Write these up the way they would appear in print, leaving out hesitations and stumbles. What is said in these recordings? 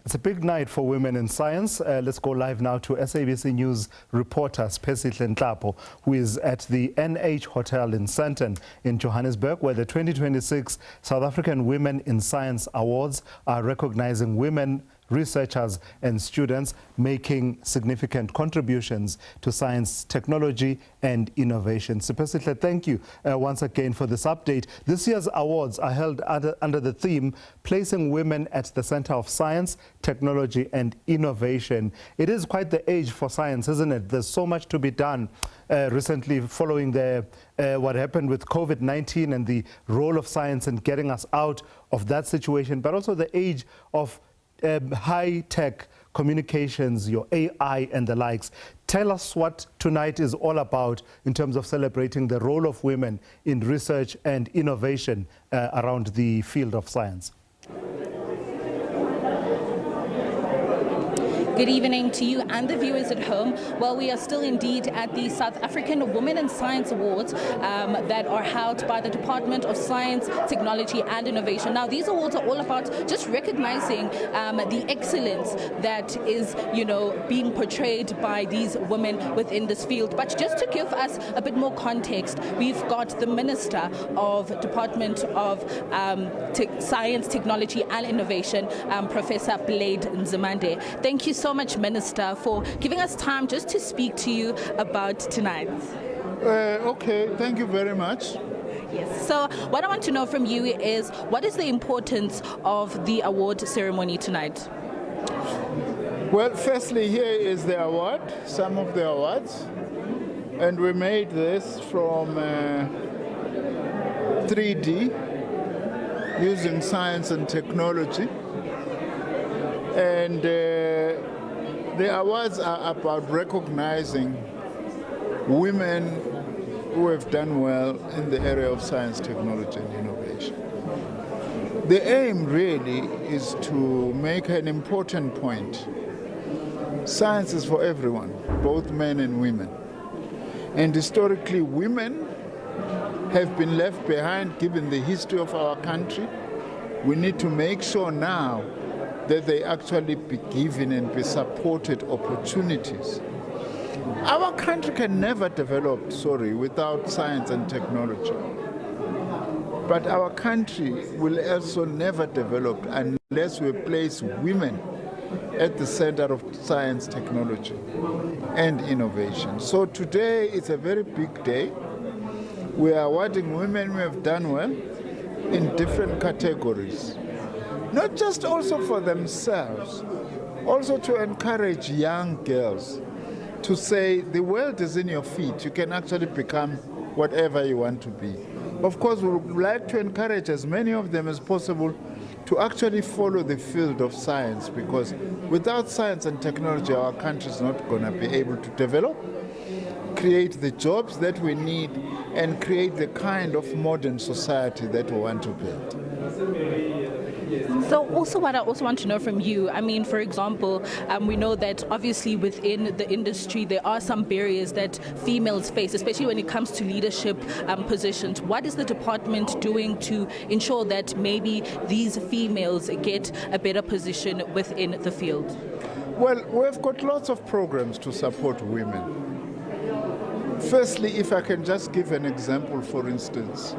It's a big night for women in science. Let's go live now to SABC News reporter Siphesihle Nhlapo, who is at the NH Hotel in Sandton in Johannesburg, where the 2026 South African Women in Science Awards are recognizing women researchers and students making significant contributions to science, technology and innovation. Siphesihle, thank you once again for this update. This year's awards are held under the theme, Placing Women at the Center of Science, Technology and Innovation. It is quite the age for science, isn't it? There's so much to be done recently following what happened with COVID-19 and the role of science in getting us out of that situation, but also the age of high-tech communications, your AI and the likes. Tell us what tonight is all about in terms of celebrating the role of women in research and innovation around the field of science. Good evening to you and the viewers at home. Well, we are still indeed at the South African Women in Science Awards that are held by the Department of Science, Technology and Innovation. Now, these awards are all about just recognizing the excellence that is, being portrayed by these women within this field. But just to give us a bit more context, we've got the Minister of Department of Science, Technology and Innovation, Professor Blade Nzimande. Thank you so much, Minister, for giving us time just to speak to you about tonight. Okay, thank you very much. Yes. So what I want to know from you is, what is the importance of the award ceremony tonight? Well, firstly, here is the award, some of the awards. And we made this from 3D, using science and technology. And the awards are about recognizing women who have done well in the area of science, technology and innovation. The aim really is to make an important point. Science is for everyone, both men and women. And historically, women have been left behind given the history of our country. We need to make sure now that they actually be given and be supported opportunities. Our country can never develop, without science and technology. But our country will also never develop unless we place women at the center of science, technology, and innovation. So today is a very big day. We are awarding women who have done well in different categories. Not just also for themselves, also to encourage young girls to say the world is in your feet. You can actually become whatever you want to be. Of course, we would like to encourage as many of them as possible to actually follow the field of science, because without science and technology, our country is not going to be able to develop, create the jobs that we need, and create the kind of modern society that we want to build. So also what I also want to know from you, for example, we know that obviously within the industry there are some barriers that females face, especially when it comes to leadership positions. What is the department doing to ensure that maybe these females get a better position within the field? Well, we've got lots of programs to support women. Firstly, if I can just give an example, for instance,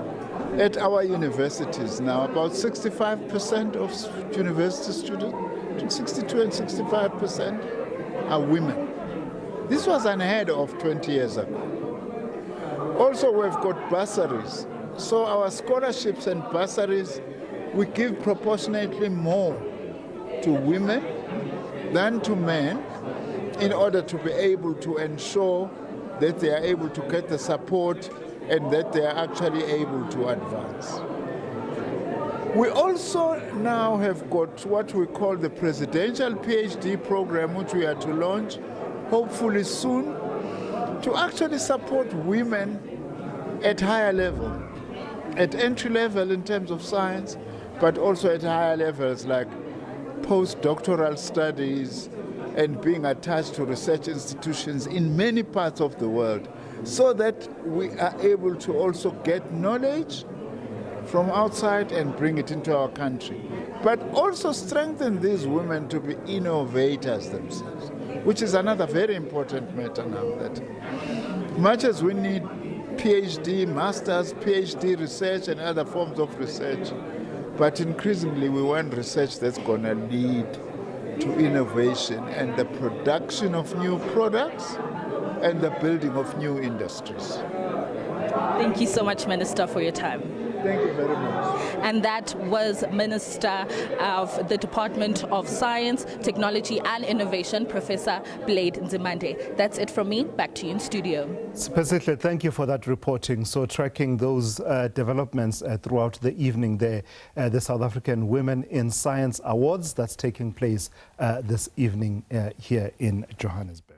at our universities now, about 65% of university students, 62 and 65% are women. This was unheard of 20 years ago. Also, we've got bursaries. So our scholarships and bursaries, we give proportionately more to women than to men in order to be able to ensure that they are able to get the support and that they are actually able to advance. We also now have got what we call the Presidential PhD program, which we are to launch hopefully soon, to actually support women at higher level, at entry level in terms of science, but also at higher levels like postdoctoral studies and being attached to research institutions in many parts of the world, so that we are able to also get knowledge from outside and bring it into our country. but also strengthen these women to be innovators themselves, which is another very important matter now. That much as we need PhD, masters, PhD research and other forms of research, but increasingly we want research that's going to lead to innovation and the production of new products and the building of new industries. Thank you so much, Minister, for your time. Thank you very much. And that was Minister of the Department of Science, Technology and Innovation, Professor Blade Nzimande. That's it from me. Back to you in studio. Siphesihle, thank you for that reporting. So tracking those developments throughout the evening there, the South African Women in Science Awards that's taking place this evening here in Johannesburg.